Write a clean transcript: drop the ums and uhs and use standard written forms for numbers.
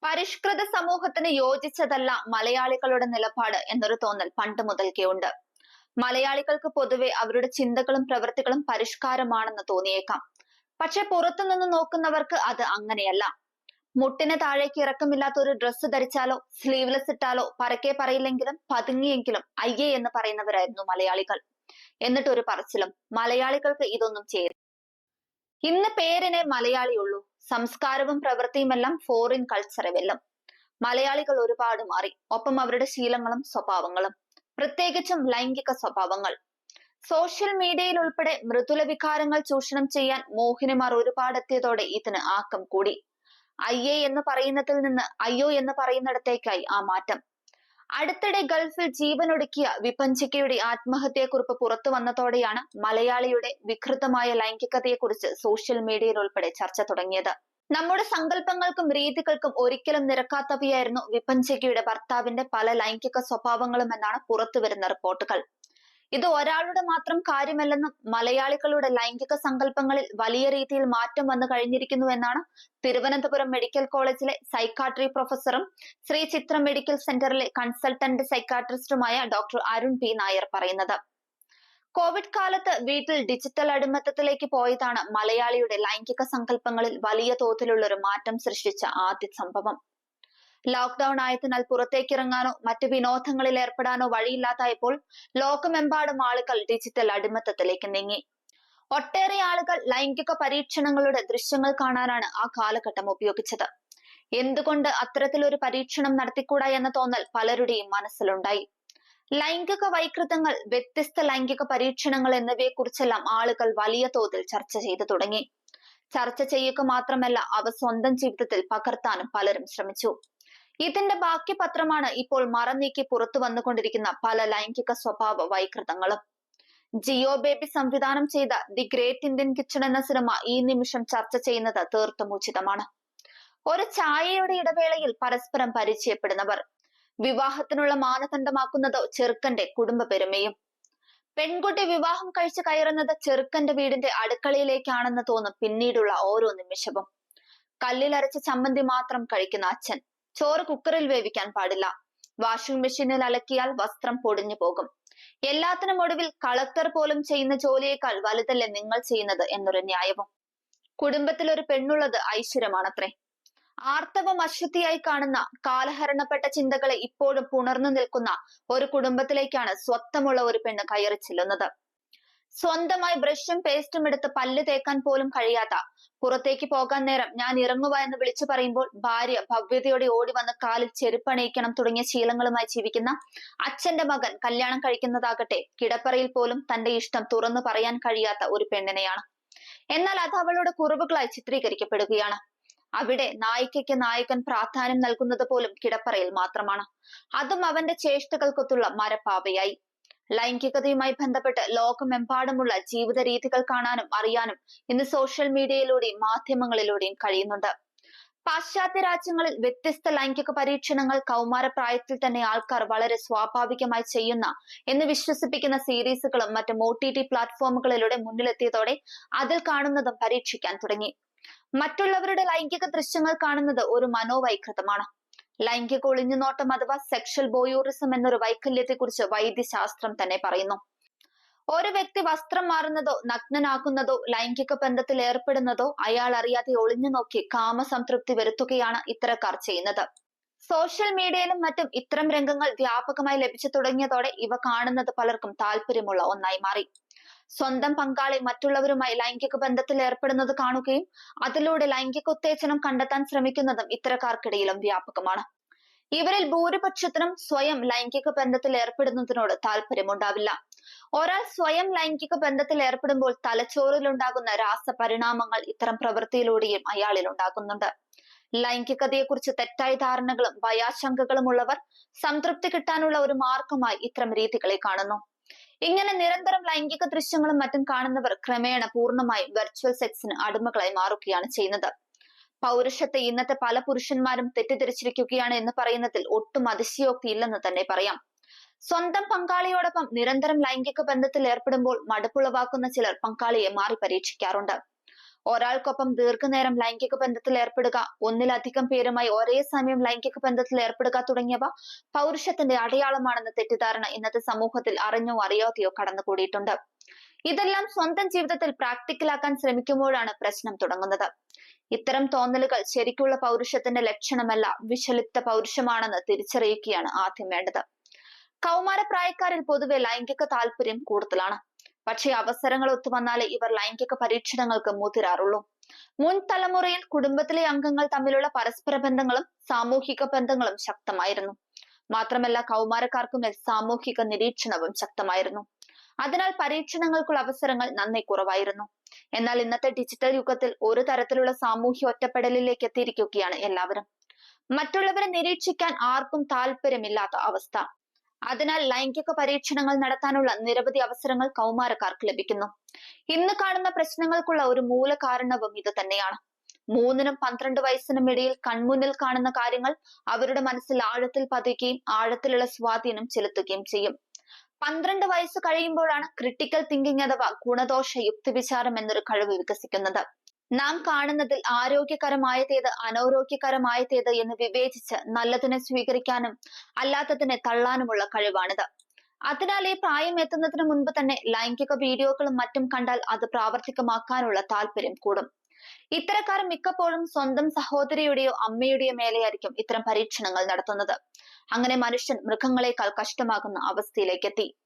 പരിഷ്കൃത സമൂഹത്തിന് യോജിച്ചതല്ല മലയാളികളുടെ നിലപാട് എന്നൊരു തോന്നൽ പണ്ട് മുതൽക്കേ ഉണ്ട്. മലയാളികൾക്ക് പൊതുവെ അവരുടെ ചിന്തകളും പ്രവൃത്തികളും പരിഷ്കാരമാണെന്ന് തോന്നിയേക്കാം. പക്ഷെ പുറത്തുനിന്ന് നോക്കുന്നവർക്ക് അത് അങ്ങനെയല്ല. മുട്ടിന് താഴേക്ക് ഇറക്കമില്ലാത്ത ഒരു ഡ്രസ്സ് ധരിച്ചാലോ സ്ലീവ്ലെസ് ഇട്ടാലോ പരക്കെ പറയില്ലെങ്കിലും പതുങ്ങിയെങ്കിലും അയ്യേ എന്ന് പറയുന്നവരായിരുന്നു മലയാളികൾ. എന്നിട്ടൊരു പറച്ചിലും മലയാളികൾക്ക് ഇതൊന്നും ചേരും. ഇന്ന് പേരിനെ മലയാളിയുള്ളൂ, സംസ്കാരവും പ്രവൃത്തിയുമെല്ലാം ഫോറിൻ കൾച്ചറെ വെല്ലും. മലയാളികൾ ഒരുപാട് മാറി, ഒപ്പം അവരുടെ ശീലങ്ങളും സ്വഭാവങ്ങളും, പ്രത്യേകിച്ചും ലൈംഗിക സ്വഭാവങ്ങൾ. സോഷ്യൽ മീഡിയയിൽ ഉൾപ്പെടെ മൃദുല വികാരങ്ങൾ ചൂഷണം ചെയ്യാൻ മോഹിനിമാർ ഒരുപാടെത്തിയതോടെ ഇതിന് ആക്കം കൂടി. അയ്യേ എന്ന് പറയുന്നതിൽ നിന്ന് അയ്യോ എന്ന് പറയുന്നിടത്തേക്കായി ആ മാറ്റം. അടുത്തിടെ ഗൾഫിൽ ജീവനൊടുക്കിയ വിപഞ്ചിക്കയുടെ ആത്മഹത്യയെക്കുറിപ്പ് പുറത്തു വന്നതോടെയാണ് മലയാളിയുടെ വികൃതമായ ലൈംഗികതയെക്കുറിച്ച് സോഷ്യൽ മീഡിയയിൽ ഉൾപ്പെടെ ചർച്ച തുടങ്ങിയത്. നമ്മുടെ സങ്കല്പങ്ങൾക്കും രീതികൾക്കും ഒരിക്കലും നിരക്കാത്തവയായിരുന്നു വിപഞ്ചിക്കയുടെ ഭർത്താവിന്റെ പല ലൈംഗിക സ്വഭാവങ്ങളും എന്നാണ് പുറത്തുവരുന്ന റിപ്പോർട്ടുകൾ. ഇത് ഒരാളുടെ മാത്രം കാര്യമല്ലെന്നും മലയാളികളുടെ ലൈംഗിക സങ്കല്പങ്ങളിൽ വലിയ രീതിയിൽ മാറ്റം വന്നു കഴിഞ്ഞിരിക്കുന്നു എന്നാണ് തിരുവനന്തപുരം മെഡിക്കൽ കോളേജിലെ സൈക്കാട്രി പ്രൊഫസറും ശ്രീ ചിത്ര മെഡിക്കൽ സെന്ററിലെ കൺസൾട്ടന്റ് സൈക്കാട്രിസ്റ്റുമായ ഡോക്ടർ അരുൺ പി നായർ പറയുന്നത്. കോവിഡ് കാലത്ത് വീട്ടിൽ ഡിജിറ്റൽ അടിമത്തത്തിലേക്ക് പോയതാണ് മലയാളിയുടെ ലൈംഗിക സങ്കല്പങ്ങളിൽ വലിയ തോതിലുള്ള ഒരു മാറ്റം സൃഷ്ടിച്ച ആദ്യ സംഭവം. ലോക്ക്ഡൌൺ ആയതിനാൽ പുറത്തേക്കിറങ്ങാനോ മറ്റ് വിനോദങ്ങളിൽ ഏർപ്പെടാനോ വഴിയില്ലാതായപ്പോൾ ലോകമെമ്പാടും ആളുകൾ ഡിജിറ്റൽ അടിമത്തത്തിലേക്ക് നീങ്ങി. ഒട്ടേറെ ആളുകൾ ലൈംഗിക പരീക്ഷണങ്ങളുടെ ദൃശ്യങ്ങൾ കാണാനാണ് ആ കാലഘട്ടം ഉപയോഗിച്ചത്. എന്തുകൊണ്ട് അത്തരത്തിലൊരു പരീക്ഷണം നടത്തിക്കൂടാ എന്ന തോന്നൽ പലരുടെയും മനസ്സിലുണ്ടായി. ലൈംഗിക വൈകൃതങ്ങൾ, വ്യത്യസ്ത ലൈംഗിക പരീക്ഷണങ്ങൾ എന്നിവയെക്കുറിച്ചെല്ലാം ആളുകൾ വലിയ തോതിൽ ചർച്ച ചെയ്തു തുടങ്ങി. ചർച്ച ചെയ്യുക മാത്രമല്ല, അവ സ്വന്തം ജീവിതത്തിൽ പകർത്താനും പലരും ശ്രമിച്ചു. ഇതിന്റെ ബാക്കി പത്രമാണ് ഇപ്പോൾ മറനീക്കി പുറത്തു വന്നുകൊണ്ടിരിക്കുന്ന പല ലൈംഗിക സ്വഭാവ വൈകൃതങ്ങളും. ജിയോ ബേബി സംവിധാനം ചെയ്ത ദി ഗ്രേറ്റ് ഇന്ത്യൻ കിച്ചൺ എന്ന സിനിമ ഈ നിമിഷം ചർച്ച ചെയ്യുന്നത് തീർത്തും ഉചിതമാണ്. ഒരു ചായയുടെ ഇടവേളയിൽ പരസ്പരം പരിചയപ്പെടുന്നവർ, വിവാഹത്തിനുള്ള മാനദണ്ഡമാക്കുന്നതോ ചെറുക്കന്റെ കുടുംബ പെരുമയും. പെൺകുട്ടി വിവാഹം കഴിച്ചു കയറുന്നത് ചെറുക്കന്റെ വീടിന്റെ അടുക്കളയിലേക്കാണെന്ന് തോന്നും പിന്നീടുള്ള ഓരോ നിമിഷവും. കല്ലിലരച്ച ചമ്മന്തി മാത്രം കഴിക്കുന്ന അച്ഛൻ, ചോറ് കുക്കറിൽ വേവിക്കാൻ പാടില്ല, വാഷിംഗ് മെഷീനിൽ അലക്കിയാൽ വസ്ത്രം പൊടിഞ്ഞു പോകും, എല്ലാത്തിനും ഒടുവിൽ കളക്ടർ പോലും ചെയ്യുന്ന ജോലിയേക്കാൾ വലുതല്ലേ നിങ്ങൾ ചെയ്യുന്നത് എന്നൊരു ന്യായവും. കുടുംബത്തിൽ ഒരു പെണ്ണുള്ളത് ഐശ്വര്യമാണത്രേ. ആർത്തവം അശുദ്ധിയായി കാണുന്ന, കാലഹരണപ്പെട്ട ചിന്തകളെ ഇപ്പോഴും പുണർന്നു നിൽക്കുന്ന ഒരു കുടുംബത്തിലേക്കാണ് സ്വത്തമുള്ള ഒരു പെണ്ണ് കയറി ചെല്ലുന്നത്. സ്വന്തമായി ബ്രഷും പേസ്റ്റും എടുത്ത് പല്ല് തേക്കാൻ പോലും കഴിയാത്ത, പുറത്തേക്ക് പോകാൻ നേരം ഞാൻ ഇറങ്ങുക എന്ന് വിളിച്ചു പറയുമ്പോൾ ഭാര്യ ഭവ്യതയോടെ ഓടി വന്ന് കാലിൽ ചെരുപ്പണിയിക്കണം തുടങ്ങിയ ശീലങ്ങളുമായി ജീവിക്കുന്ന അച്ഛന്റെ മകൻ കല്യാണം കഴിക്കുന്നതാകട്ടെ കിടപ്പറയിൽ പോലും തന്റെ ഇഷ്ടം തുറന്നു പറയാൻ കഴിയാത്ത ഒരു പെണ്ണിനെയാണ്. എന്നാൽ അത് അവളുടെ കുറവുകളായി ചിത്രീകരിക്കപ്പെടുകയാണ്. അവിടെ നായികയ്ക്ക് നായകൻ പ്രാധാന്യം നൽകുന്നത് പോലും കിടപ്പറയിൽ മാത്രമാണ്. അതും അവന്റെ ചേഷ്ടകൾക്കൊത്തുള്ള മരപ്പാവയായി. ലൈംഗികതയുമായി ബന്ധപ്പെട്ട് ലോകമെമ്പാടുമുള്ള ജീവിത രീതികൾ കാണാനും അറിയാനും ഇന്ന് സോഷ്യൽ മീഡിയയിലൂടെയും മാധ്യമങ്ങളിലൂടെയും കഴിയുന്നുണ്ട്. പാശ്ചാത്യ രാജ്യങ്ങളിൽ വ്യത്യസ്ത ലൈംഗിക പരീക്ഷണങ്ങൾ കൗമാരപ്രായത്തിൽ തന്നെ ആൾക്കാർ വളരെ സ്വാഭാവികമായി ചെയ്യുന്ന എന്ന് വിശ്വസിപ്പിക്കുന്ന സീരീസുകളും മറ്റ് OTT പ്ലാറ്റ്ഫോമുകളിലൂടെ മുന്നിലെത്തിയതോടെ അതിൽ കാണുന്നതും പരീക്ഷിക്കാൻ തുടങ്ങി. മറ്റുള്ളവരുടെ ലൈംഗിക ദൃശ്യങ്ങൾ കാണുന്നത് ഒരു മനോവൈകൃതമാണ്. ലൈംഗിക ഒളിഞ്ഞുനോട്ടം അഥവാ സെക്ഷൽ ബോയൂറിസം എന്നൊരു വൈകല്യത്തെക്കുറിച്ച് വൈദ്യശാസ്ത്രം തന്നെ പറയുന്നു. ഒരു വ്യക്തി വസ്ത്രം മാറുന്നതോ നഗ്നനാക്കുന്നതോ ലൈംഗിക ബന്ധത്തിൽ ഏർപ്പെടുന്നതോ അയാൾ അറിയാതെ ഒളിഞ്ഞു നോക്കി കാമസംതൃപ്തി വരുത്തുകയാണ് ഇത്തരക്കാർ ചെയ്യുന്നത്. സോഷ്യൽ മീഡിയയിലും മറ്റും ഇത്തരം രംഗങ്ങൾ വ്യാപകമായി ലഭിച്ചു തുടങ്ങിയതോടെ ഇവ കാണുന്നത് പലർക്കും താല്പര്യമുള്ള ഒന്നായി മാറി. സ്വന്തം പങ്കാളി മറ്റുള്ളവരുമായി ലൈംഗിക ബന്ധത്തിൽ ഏർപ്പെടുന്നത് കാണുകയും അതിലൂടെ ലൈംഗിക ഉത്തേജനം കണ്ടെത്താൻ ശ്രമിക്കുന്നതും ഇത്തരക്കാർക്കിടയിലും വ്യാപകമാണ്. ഇവരിൽ ഭൂരിപക്ഷത്തിനും സ്വയം ലൈംഗിക ബന്ധത്തിൽ ഏർപ്പെടുന്നതിനോട് താല്പര്യമുണ്ടാവില്ല. ഒരാൾ സ്വയം ലൈംഗിക ബന്ധത്തിൽ ഏർപ്പെടുമ്പോൾ തലച്ചോറിലുണ്ടാകുന്ന രാസപരിണാമങ്ങൾ ഇത്തരം പ്രവൃത്തിയിലൂടെയും അയാളിൽ ഉണ്ടാകുന്നുണ്ട്. ലൈംഗികതയെക്കുറിച്ച് തെറ്റായ ധാരണകളും ഭയാശങ്കകളും ഉള്ളവർ സംതൃപ്തി കിട്ടാനുള്ള ഒരു മാർഗമായി ഇത്തരം രീതികളെ കാണുന്നു. ഇങ്ങനെ നിരന്തരം ലൈംഗിക ദൃശ്യങ്ങളും മറ്റും കാണുന്നവർ ക്രമേണ പൂർണ്ണമായും വെർച്വൽ സെക്സിന് അടിമകളായി മാറുകയാണ് ചെയ്യുന്നത്. പൗരുഷത്തെ ഇന്നത്തെ പല പുരുഷന്മാരും തെറ്റിദ്ധരിച്ചിരിക്കുകയാണ് എന്ന് പറയുന്നതിൽ ഒട്ടും അതിശയോക്തി ഇല്ലെന്ന് തന്നെ പറയാം. സ്വന്തം പങ്കാളിയോടൊപ്പം നിരന്തരം ലൈംഗിക ബന്ധത്തിൽ ഏർപ്പെടുമ്പോൾ മടുപ്പുളവാക്കുന്ന ചിലർ പങ്കാളിയെ മാറി പരീക്ഷിക്കാറുണ്ട്. ഒരാൾക്കൊപ്പം ദീർഘനേരം ലൈംഗിക ബന്ധത്തിൽ ഏർപ്പെടുക, ഒന്നിലധികം പേരുമായി ഒരേ സമയം ലൈംഗിക ബന്ധത്തിൽ ഏർപ്പെടുക തുടങ്ങിയവ പൗരുഷത്തിന്റെ അടയാളമാണെന്ന തെറ്റിദ്ധാരണ ഇന്നത്തെ സമൂഹത്തിൽ അറിഞ്ഞോ അറിയാതെയോ കടന്നുകൂടിയിട്ടുണ്ട്. ഇതെല്ലാം സ്വന്തം ജീവിതത്തിൽ പ്രാക്ടിക്കലാക്കാൻ ശ്രമിക്കുമ്പോഴാണ് പ്രശ്നം തുടങ്ങുന്നത്. ഇത്തരം തോന്നലുകൾ ശരിക്കുള്ള പൗരുഷത്തിന്റെ ലക്ഷണമല്ല, വിഷലിപ്ത പൗരുഷമാണെന്ന് തിരിച്ചറിയുകയാണ് ആദ്യം വേണ്ടത്. കൗമാരപ്രായക്കാരിൽ പൊതുവെ ലൈംഗിക താല്പര്യം കൂടുതലാണ്. പക്ഷേ അവസരങ്ങൾ ഒത്തുവന്നാലേ ഇവർ ലൈംഗിക പരീക്ഷണങ്ങൾക്ക് മുതിരാറുള്ളൂ. മുൻ തലമുറയിൽ കുടുംബത്തിലെ അംഗങ്ങൾ തമ്മിലുള്ള പരസ്പര ബന്ധങ്ങളും സാമൂഹിക ബന്ധങ്ങളും ശക്തമായിരുന്നു. മാത്രമല്ല കൗമാരക്കാർക്കുമേൽ സാമൂഹിക നിരീക്ഷണവും ശക്തമായിരുന്നു. അതിനാൽ പരീക്ഷണങ്ങൾക്കുള്ള അവസരങ്ങൾ നന്നേ കുറവായിരുന്നു. എന്നാൽ ഇന്നത്തെ ഡിജിറ്റൽ യുഗത്തിൽ ഒരു തരത്തിലുള്ള സാമൂഹ്യ ഒറ്റപ്പെടലിലേക്ക് എത്തിയിരിക്കുകയാണ് എല്ലാവരും. മറ്റുള്ളവരെ നിരീക്ഷിക്കാൻ ആർക്കും താല്പര്യമില്ലാത്ത അവസ്ഥ. അതിനാൽ ലൈംഗിക പരീക്ഷണങ്ങൾ നടത്താനുള്ള നിരവധി അവസരങ്ങൾ കൗമാരക്കാർക്ക് ലഭിക്കുന്നു. ഇന്ന് കാണുന്ന പ്രശ്നങ്ങൾക്കുള്ള ഒരു മൂല കാരണവും ഇത് തന്നെയാണ്. 3-നും 12 വയസ്സിനും ഇടയിൽ കൺമുന്നിൽ കാണുന്ന കാര്യങ്ങൾ അവരുടെ മനസ്സിൽ ആഴത്തിൽ പതിയുകയും ആഴത്തിലുള്ള സ്വാധീനം ചെലുത്തുകയും ചെയ്യും. 12 വയസ്സ് കഴിയുമ്പോഴാണ് ക്രിട്ടിക്കൽ തിങ്കിങ് അഥവാ ഗുണദോഷ യുക്തിവിചാരം എന്നൊരു കഴിവ് വികസിക്കുന്നത്. നാം കാണുന്നതിൽ ആരോഗ്യകരമായതേത് അനാരോഗ്യകരമായതേത് എന്ന് വിവേചിച്ച് നല്ലതിനെ സ്വീകരിക്കാനും അല്ലാത്തതിനെ തള്ളാനുമുള്ള കഴിവാണിത്. അതിനാൽ ഈ പ്രായം എത്തുന്നതിന് മുൻപ് തന്നെ ലൈംഗിക വീഡിയോകളും മറ്റും കണ്ടാൽ അത് പ്രാവർത്തികമാക്കാനുള്ള താല്പര്യം കൂടും. ഇത്തരക്കാർ മിക്കപ്പോഴും സ്വന്തം സഹോദരിയുടെയോ അമ്മയുടെയോ മേലെയായിരിക്കും ഇത്തരം പരീക്ഷണങ്ങൾ നടത്തുന്നത്. അങ്ങനെ മനുഷ്യൻ മൃഗങ്ങളെക്കാൾ കഷ്ടമാകുന്ന അവസ്ഥയിലേക്കെത്തി.